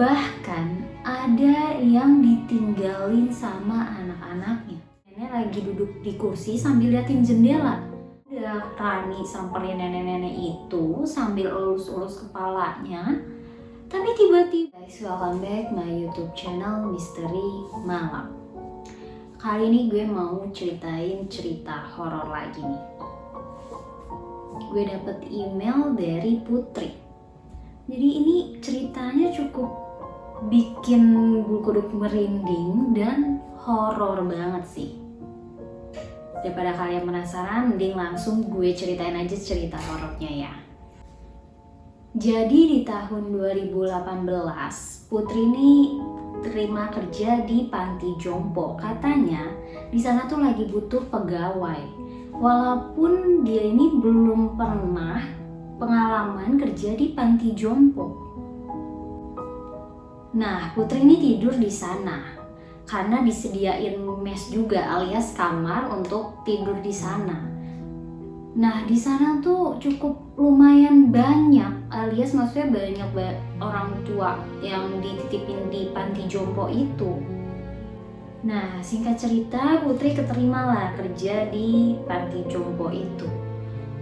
Bahkan ada yang ditinggalin sama anak-anaknya. Nenek lagi duduk di kursi sambil liatin jendela. Rani samperin nenek-nenek itu sambil elus-elus kepalanya. Tapi tiba-tiba, guys, welcome back my YouTube channel Misteri Malam. Kali ini gue mau ceritain cerita horor lagi nih. Gue dapet email dari Putri. Jadi ini ceritanya cukup bikin bulu kuduk merinding dan horor banget sih. Daripada kalian penasaran, mending langsung gue ceritain aja cerita horornya ya. Jadi di tahun 2018, Putri ini terima kerja di panti jompo. Katanya di sana tuh lagi butuh pegawai. Walaupun dia ini belum pernah pengalaman kerja di panti jompo. Nah, Putri ini tidur di sana karena disediain mes juga alias kamar untuk tidur di sana. Nah, di sana tuh cukup lumayan banyak, alias maksudnya banyak orang tua yang dititipin di panti jompo itu. Nah, singkat cerita, Putri keterima lah kerja di panti jompo itu.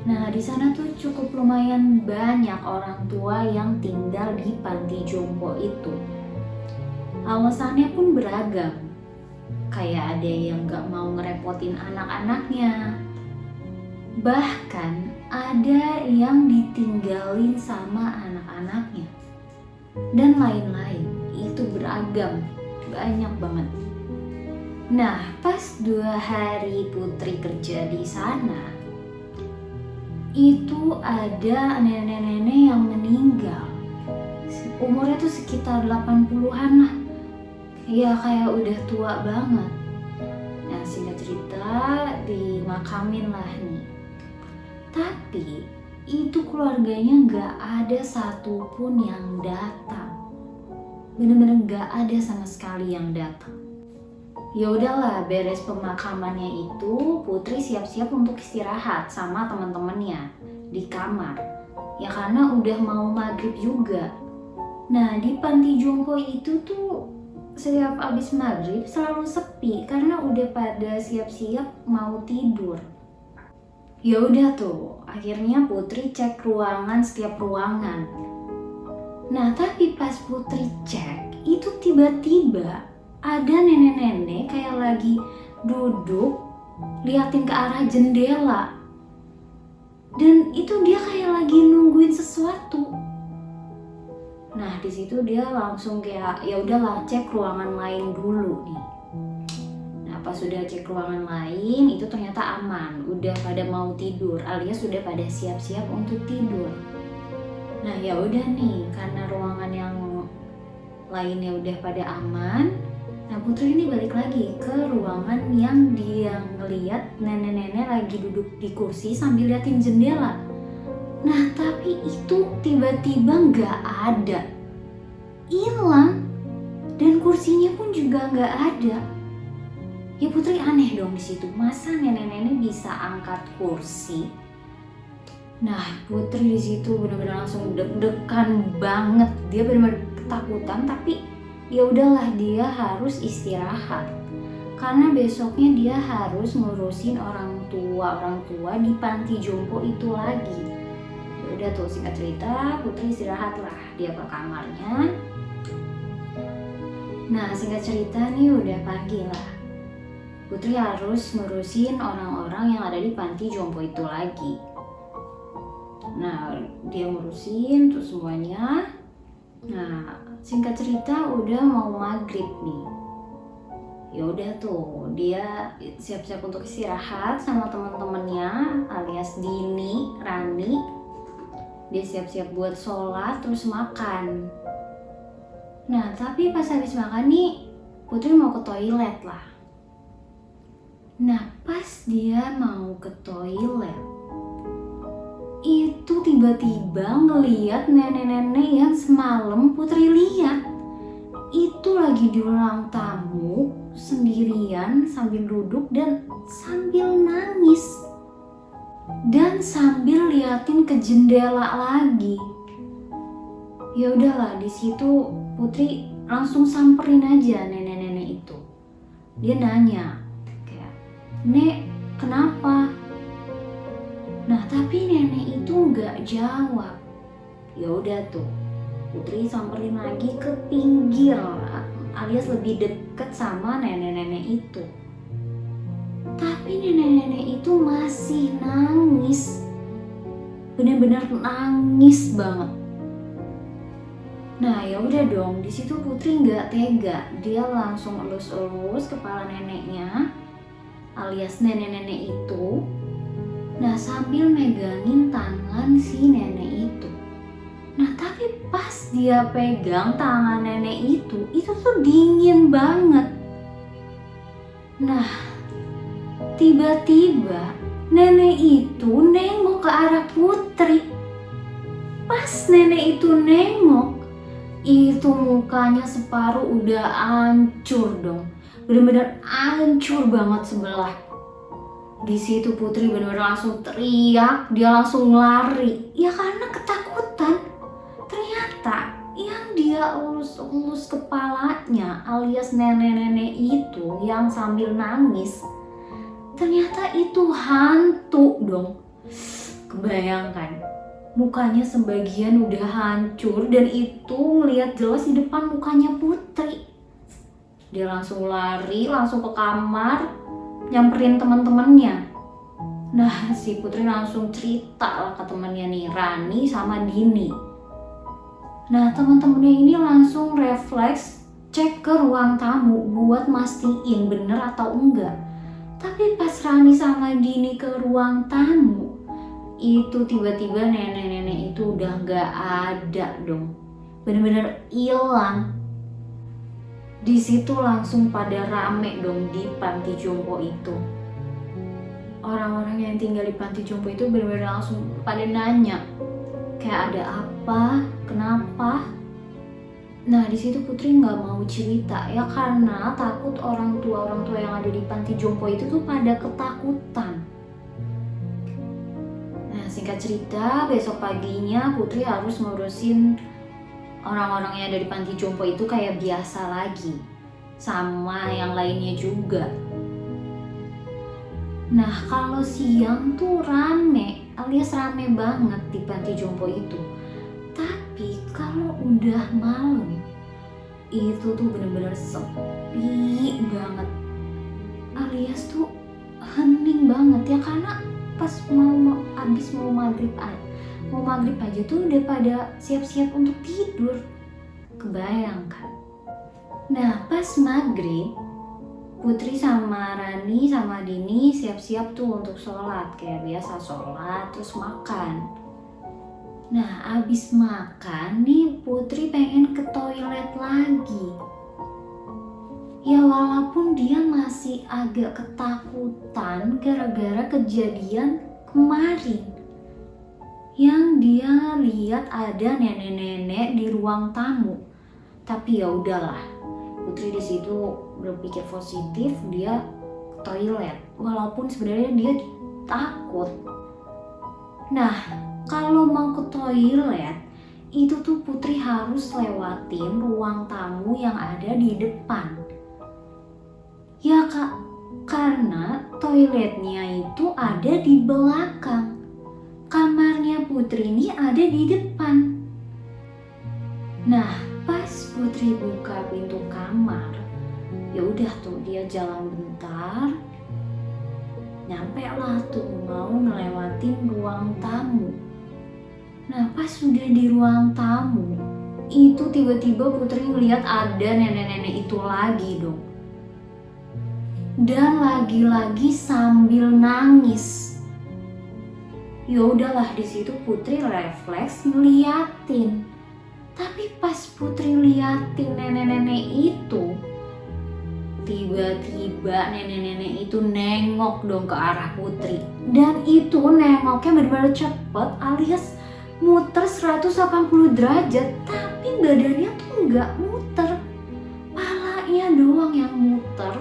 Nah, di sana tuh cukup lumayan banyak orang tua yang tinggal di panti jompo itu. Alasannya pun beragam. Kayak ada yang gak mau ngerepotin anak-anaknya. Bahkan ada yang ditinggalin sama anak-anaknya. Dan lain-lain. Itu beragam. Banyak banget. Nah, pas 2 hari Putri kerja di sana, itu ada nenek-nenek yang meninggal. Umurnya tuh sekitar 80-an lah. Ya kayak udah tua banget. Nah, singkat cerita dimakamin lah nih. Tapi itu keluarganya gak ada satupun yang datang. Bener-bener gak ada sama sekali yang datang. Ya udahlah, beres pemakamannya itu, Putri siap-siap untuk istirahat sama teman-temannya di kamar. Ya karena udah mau maghrib juga. Nah, di panti jompo itu tuh setiap abis maghrib selalu sepi karena udah pada siap-siap mau tidur. Ya udah tuh, akhirnya Putri cek ruangan setiap ruangan. Nah, tapi pas Putri cek, itu tiba-tiba ada nenek-nenek kayak lagi duduk liatin ke arah jendela. Dan itu dia kayak lagi nungguin sesuatu. Nah, di situ dia langsung kayak ya udahlah, cek ruangan lain dulu nih. Nah, pas sudah cek ruangan lain itu ternyata aman, udah pada mau tidur alias sudah pada siap-siap untuk tidur. Nah, ya udah nih, karena ruangan yang lainnya udah pada aman. Nah, Putri ini balik lagi ke ruangan yang dia ngeliat nenek-nenek lagi duduk di kursi sambil liatin jendela. Nah, tapi itu tiba-tiba gak ada. Hilang. Dan kursinya pun juga gak ada. Ya Putri aneh dong di situ. Masa nenek-nenek bisa angkat kursi? Nah, Putri di situ benar-benar langsung deg-degan banget. Dia benar-benar ketakutan, tapi ya udahlah, dia harus istirahat karena besoknya dia harus ngurusin orang tua di panti jompo itu lagi. Ya udah tuh, singkat cerita, Putri istirahat lah, dia ke kamarnya. Nah, singkat cerita nih udah pagi lah, Putri harus ngurusin orang-orang yang ada di panti jompo itu lagi. Nah, dia ngurusin tuh semuanya. Nah, singkat cerita udah mau maghrib nih. Ya udah tuh, dia siap-siap untuk istirahat sama teman-temannya alias Dini, Rani. Dia siap-siap buat sholat terus makan. Nah, tapi pas habis makan nih, Putri mau ke toilet lah. Nah, pas dia mau ke toilet, itu tiba-tiba ngeliat nenek-nenek yang semalam Putri lihat. Itu lagi di ruang tamu sendirian sambil duduk dan sambil nangis. Dan sambil liatin ke jendela lagi. Ya udahlah, di situ Putri langsung samperin aja nenek-nenek itu. Dia nanya kayak, "Nek, kenapa?" Nah tapi nenek itu nggak jawab. Ya udah tuh, Putri samperin lagi ke pinggir alias lebih deket sama nenek-nenek itu. Tapi nenek-nenek itu masih nangis, bener-bener nangis banget. Nah ya udah dong, di situ Putri nggak tega, dia langsung elus-elus kepala neneknya alias nenek-nenek itu. Nah sambil megangin tangan si nenek itu. Nah tapi pas dia pegang tangan nenek itu tuh dingin banget. Nah tiba-tiba nenek itu nengok ke arah Putri. Pas nenek itu nengok, itu mukanya separuh udah hancur dong. Bener-bener hancur banget sebelah. Di situ Putri benar-benar langsung teriak, dia langsung lari. Ya karena ketakutan. Ternyata yang dia elus-elus kepalanya alias nenek-nenek itu yang sambil nangis, ternyata itu hantu dong. Kebayangkan, mukanya sebagian udah hancur dan itu ngeliat jelas di depan mukanya Putri. Dia langsung lari, langsung ke kamar, nyamperin teman-temannya. Nah si Putri langsung cerita lah ke temannya nih, Rani sama Dini. Nah teman-temannya ini langsung refleks cek ke ruang tamu buat mastiin bener atau enggak. Tapi pas Rani sama Dini ke ruang tamu, itu tiba-tiba nenek-nenek itu udah gak ada dong, bener-bener hilang. Di situ langsung pada rame dong di panti jompo itu. Orang-orang yang tinggal di panti jompo itu benar-benar langsung pada nanya, kayak ada apa, kenapa? Nah di situ Putri nggak mau cerita ya karena takut orang tua yang ada di panti jompo itu tuh pada ketakutan. Nah singkat cerita, besok paginya Putri harus ngurusin orang-orang yang ada di panti jompo itu kayak biasa lagi, sama yang lainnya juga. Nah kalau siang tuh rame, alias rame banget di panti jompo itu. Tapi kalau udah malam, itu tuh bener-bener sepi banget, alias tuh hening banget ya karena pas abis mau maghrib aja tuh udah pada siap-siap untuk tidur. Kebayangkan. Nah pas maghrib, Putri sama Rani sama Dini siap-siap tuh untuk sholat. Kayak biasa sholat terus makan. Nah abis makan nih Putri pengen ke toilet lagi. Ya walaupun dia masih agak ketakutan gara-gara kejadian kemarin yang dia lihat ada nenek-nenek di ruang tamu. Tapi ya udahlah, Putri di situ berpikir positif, dia ke toilet walaupun sebenarnya dia takut. Nah kalau mau ke toilet itu tuh Putri harus lewatin ruang tamu yang ada di depan. Ya kak, karena toiletnya itu ada di belakang. Kamarnya Putri ini ada di depan. Nah, pas Putri buka pintu kamar, ya udah tuh dia jalan bentar, nyampe lah tuh mau ngelewatin ruang tamu. Nah, pas sudah di ruang tamu, itu tiba-tiba Putri ngeliat ada nenek-nenek itu lagi dong. Dan lagi-lagi sambil nangis. Ya udahlah di situ Putri refleks ngeliatin. Tapi pas Putri liatin nenek-nenek itu, tiba-tiba nenek-nenek itu nengok dong ke arah Putri. Dan itu nengoknya benar-benar cepet alias muter 180 derajat. Tapi badannya tuh nggak muter, palanya doang yang muter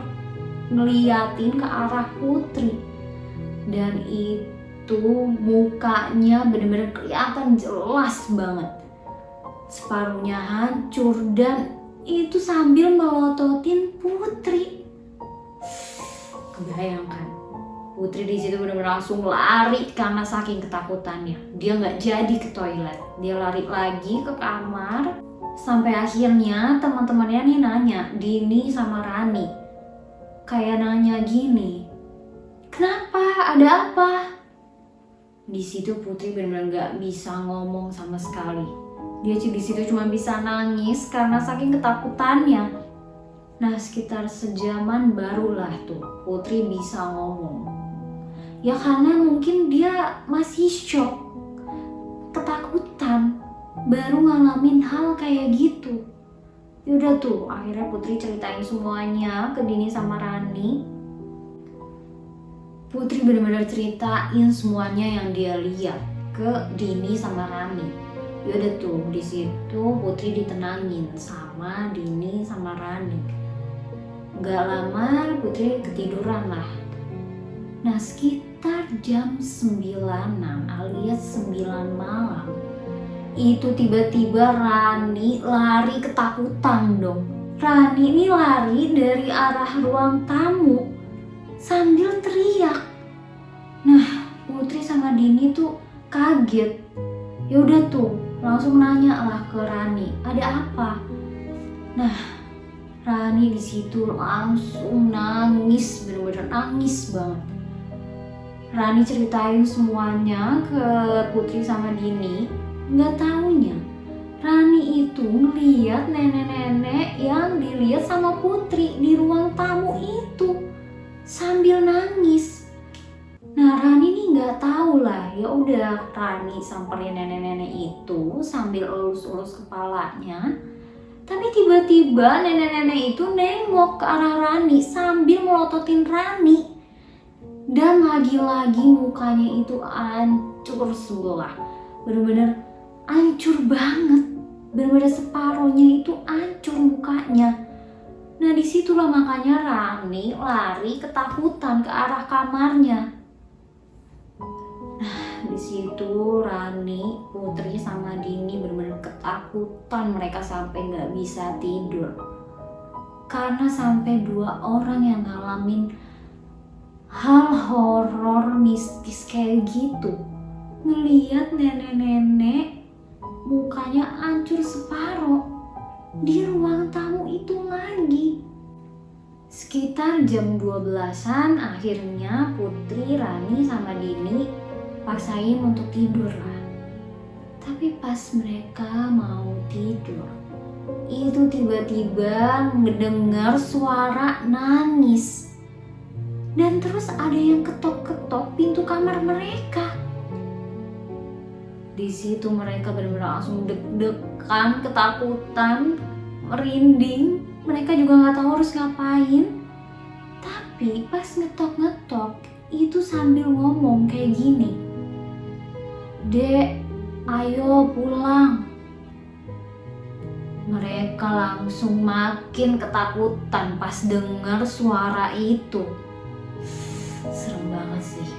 ngeliatin ke arah Putri. Dan itu mukanya bener-bener kelihatan jelas banget, separuhnya hancur dan itu sambil melototin Putri. Kebayangkan, Putri di situ benar-benar langsung lari karena saking ketakutannya. Dia nggak jadi ke toilet, dia lari lagi ke kamar. Sampai akhirnya teman-temannya nih nanya, Dini sama Rani, kayak nanya gini, kenapa? Ada apa? Di situ Putri benar-benar nggak bisa ngomong sama sekali. Dia di situ cuma bisa nangis karena saking ketakutannya. Nah, sekitar sejaman barulah tuh Putri bisa ngomong. Ya karena mungkin dia masih shock, ketakutan, baru ngalamin hal kayak gitu. Yaudah tuh, akhirnya Putri ceritain semuanya ke Dini sama Rani. Putri benar-benar ceritain semuanya yang dia lihat ke Dini sama Rani. Yaudah tuh, di situ Putri ditenangin sama Dini sama Rani. Gak lama Putri ketiduran lah. Nah, sekitar jam 9-an alias 9 malam, itu tiba-tiba Rani lari ketakutan dong. Rani ini lari dari arah ruang tamu sambil teriak. Nah, Putri sama Dini tuh kaget. Yaudah tuh, langsung nanya lah ke Rani, ada apa? Nah, Rani di situ langsung nangis, bener-bener nangis banget. Rani ceritain semuanya ke Putri sama Dini. Nggak taunya, Rani itu ngeliat nenek-nenek yang dilihat sama Putri di ruang tamu itu sambil nangis. Nah, Rani nih nggak tahu lah. Ya udah, Rani samperin nenek-nenek itu sambil elus-elus kepalanya. Tapi tiba-tiba nenek-nenek itu nengok ke arah Rani sambil melototin Rani. Dan lagi-lagi mukanya itu hancur sebelah. Bener-bener hancur banget. Bener-bener separuhnya itu hancur mukanya. Nah, disitulah makanya Rani lari ketakutan ke arah kamarnya. Nah, di situ Rani, Putri sama Dini benar-benar ketakutan, mereka sampai nggak bisa tidur. Karena sampai 2 orang yang ngalamin hal horor mistis kayak gitu. Ngeliat nenek-nenek mukanya hancur separuh di ruang tamu itu lagi. Sekitar jam 12-an akhirnya Putri, Rani sama Dini paksain untuk tidur lah. Tapi pas mereka mau tidur, itu tiba-tiba mendengar suara nangis. Dan terus ada yang ketok-ketok pintu kamar mereka. Di situ mereka benar-benar langsung deg-degan, ketakutan, merinding. Mereka juga nggak tahu harus ngapain. Tapi pas ngetok-ngetok, itu sambil ngomong kayak gini, "Dek, ayo pulang." Mereka langsung makin ketakutan pas dengar suara itu. Serem banget sih.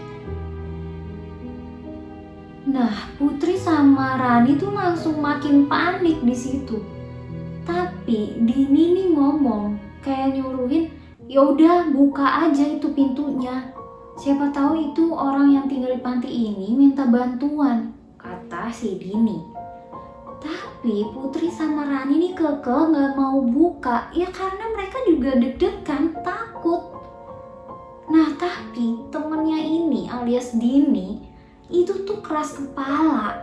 Nah, Putri sama Rani tuh langsung makin panik di situ. Tapi Dini nih ngomong kayak nyuruhin, "Ya udah, buka aja itu pintunya. Siapa tahu itu orang yang tinggal di panti ini minta bantuan," kata si Dini. Tapi Putri sama Rani nih kekeh gak mau buka, ya karena mereka juga deg-degan, takut. Nah, tapi temennya ini alias Dini itu tuh keras kepala,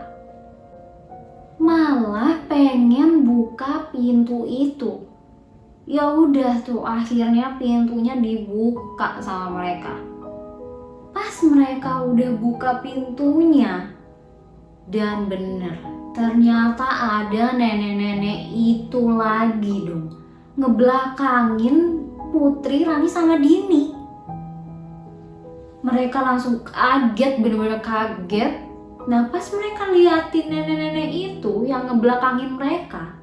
malah pengen buka pintu itu. Ya udah tuh, akhirnya pintunya dibuka sama mereka. Pas mereka udah buka pintunya, dan bener, ternyata ada nenek-nenek itu lagi dong, ngebelakangin Putri, Rani sama Dini. Mereka langsung kaget, bener-bener kaget. Nah, pas mereka liatin nenek-nenek itu yang ngebelakangin mereka,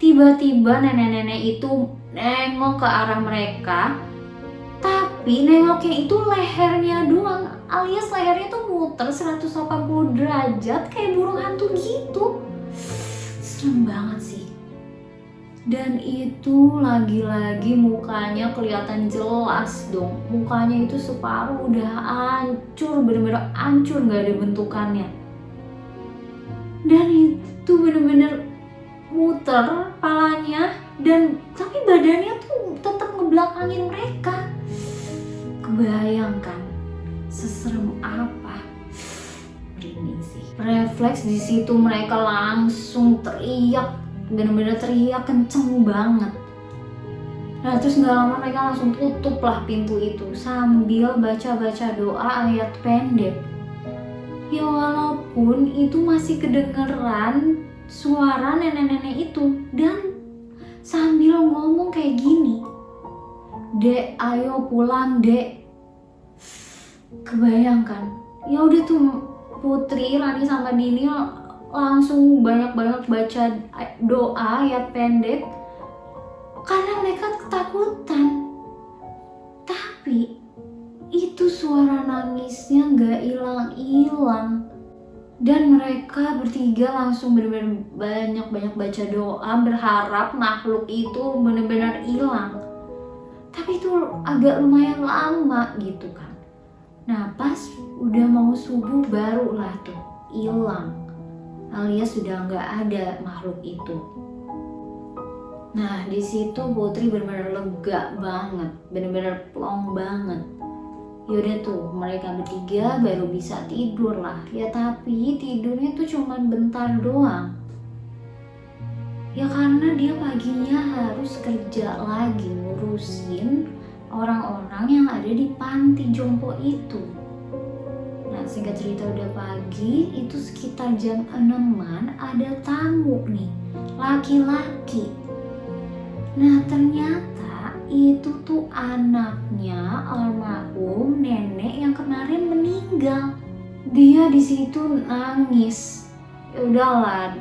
tiba-tiba nenek-nenek itu nengok ke arah mereka. Tapi nengoknya itu lehernya doang, alias lehernya tuh muter 180 derajat kayak burung hantu gitu. serem banget sih. Dan itu lagi-lagi mukanya kelihatan jelas dong. Mukanya itu separuh udah hancur, bener-bener hancur, gak ada bentukannya. Dan itu bener-bener muter palanya, dan tapi badannya tuh tetap ngebelakangin mereka. Kebayangkan seserem apa? Merinding sih. Refleks di situ mereka langsung teriak, bener-bener teriak kenceng banget. Nah terus gak lama mereka langsung tutup lah pintu itu sambil baca-baca doa ayat pendek. Ya walaupun itu masih kedengeran suara nenek-nenek itu, dan sambil ngomong kayak gini, "Dek, ayo pulang, Dek." Kebayangkan, ya udah tuh Putri, Rani sama Dini langsung banyak-banyak baca doa ayat pendek karena mereka ketakutan. Tapi itu suara nangisnya gak hilang-hilang, dan mereka bertiga langsung benar-benar banyak-banyak baca doa berharap makhluk itu benar-benar hilang. Tapi itu agak lumayan lama gitu kan. Nah pas udah mau subuh barulah tuh hilang, alias sudah nggak ada makhluk itu. Nah di situ Putri benar-benar lega banget, benar-benar plong banget. Yaudah tuh mereka bertiga baru bisa tidur lah. Ya tapi tidurnya tuh cuman bentar doang. Ya karena dia paginya harus kerja lagi ngurusin orang-orang yang ada di panti jompo itu. Nah singkat cerita udah pagi, itu sekitar jam 6-an ada tamu nih, laki-laki. Nah ternyata itu tuh anaknya almarhum nenek yang kemarin meninggal. Dia di situ nangis. Ya udahlah,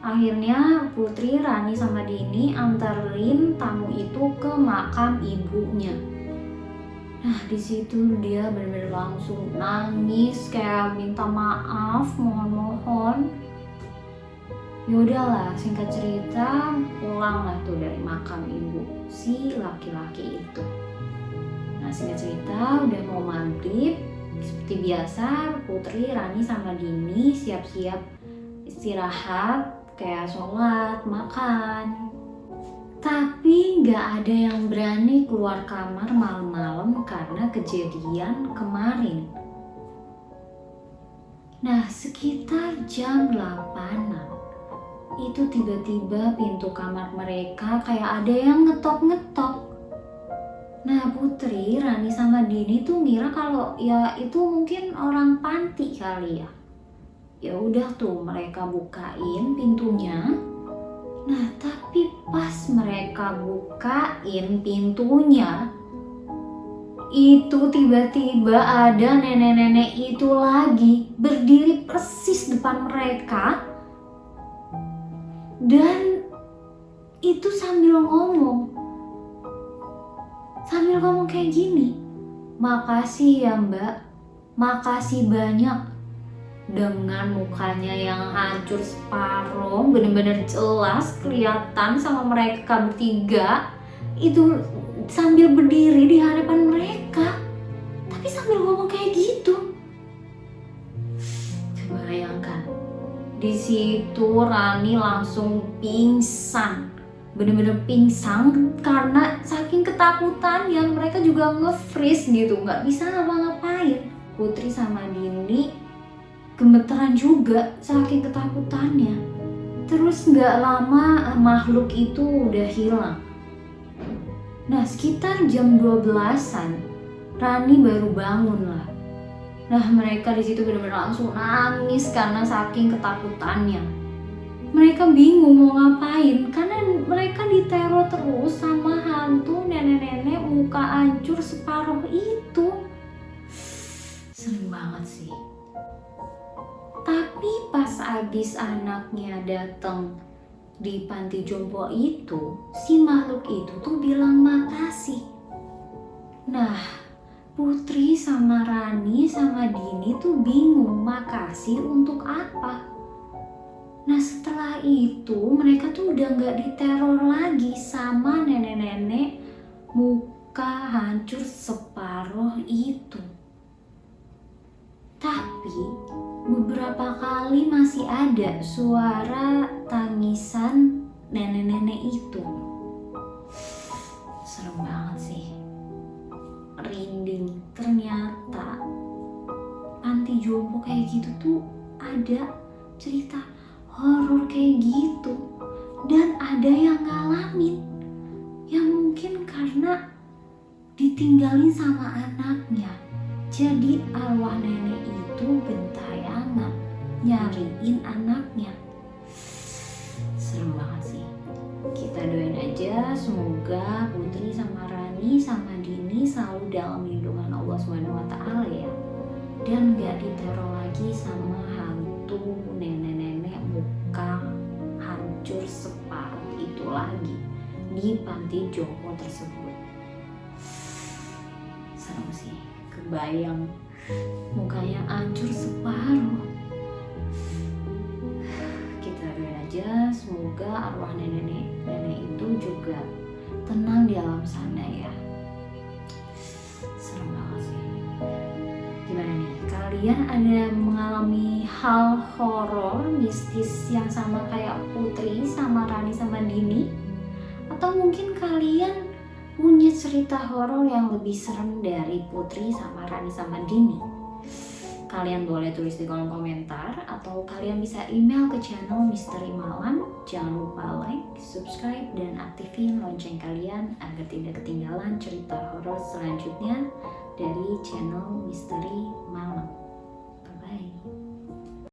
akhirnya Putri, Rani sama Dini anterin tamu itu ke makam ibunya. Nah di situ dia benar-benar langsung nangis kayak minta maaf, mohon-mohon. Ya udahlah, singkat cerita pulanglah tuh dari makam ibu si laki-laki itu. Nah singkat cerita udah mau maghrib, seperti biasa Putri, Rani sama Dini siap-siap istirahat, kayak sholat, makan. Tapi gak ada yang berani keluar kamar malam-malam karena kejadian kemarin. Nah sekitar jam 8-an itu tiba-tiba pintu kamar mereka kayak ada yang ngetok-ngetok. Nah Putri, Rani sama Dini tuh ngira kalau ya itu mungkin orang panti kali ya. Ya udah tuh mereka bukain pintunya. Nah tapi pas mereka bukain pintunya, itu tiba-tiba ada nenek-nenek itu lagi berdiri persis depan mereka. Dan itu sambil ngomong kayak gini, "Makasih ya Mbak, makasih banyak." Dengan mukanya yang hancur separuh, bener-bener jelas kelihatan sama mereka bertiga itu sambil berdiri di hadapan mereka, tapi sambil ngomong kayak gitu. Bayangkan, di situ Rani langsung pingsan, bener-bener pingsan karena saking ketakutan yang mereka juga nge-freeze gitu, nggak bisa ngapa-ngapain. Putri sama Dini gemeteran juga saking ketakutannya. Terus gak lama makhluk itu udah hilang. Nah sekitar jam 12-an Rani baru bangun lah. Nah mereka di situ benar-benar langsung nangis karena saking ketakutannya. Mereka bingung mau ngapain karena mereka diteror terus sama hantu nenek-nenek muka hancur separuh itu. Serem banget sih. Tapi pas abis anaknya datang di panti jompo itu, si makhluk itu tuh bilang makasih. Nah, Putri sama Rani sama Dini tuh bingung makasih untuk apa. Nah setelah itu mereka tuh udah gak diteror lagi sama nenek-nenek muka hancur separuh itu. Tapi beberapa kali masih ada suara tangisan nenek-nenek itu. Serem banget sih. Rinding, ternyata panti jompo kayak gitu tuh ada cerita horor kayak gitu, dan ada yang ngalamin, yang mungkin karena ditinggalin sama anaknya. Jadi arwah nenek itu gentayangan nyariin anaknya. Serem banget sih. Kita doain aja semoga Putri sama Rani sama Dini selalu dalam lindungan Allah SWT ya, dan gak diteror lagi sama hantu nenek-nenek muka hancur separuh itu lagi di panti jompo tersebut. Serem sih, kebayang mukanya hancur separuh. Kita doain aja semoga arwah nenek itu juga tenang di alam sana ya. Serem banget sih. Gimana nih, kalian ada mengalami hal horor mistis yang sama kayak Putri sama Rani sama Dini? Atau mungkin kalian punya cerita horor yang lebih serem dari Putri sama Rani sama Dini? Kalian boleh tulis di kolom komentar, atau kalian bisa email ke channel Misteri Malam. Jangan lupa like, subscribe, dan aktifin lonceng kalian agar tidak ketinggalan cerita horor selanjutnya dari channel Misteri Malam.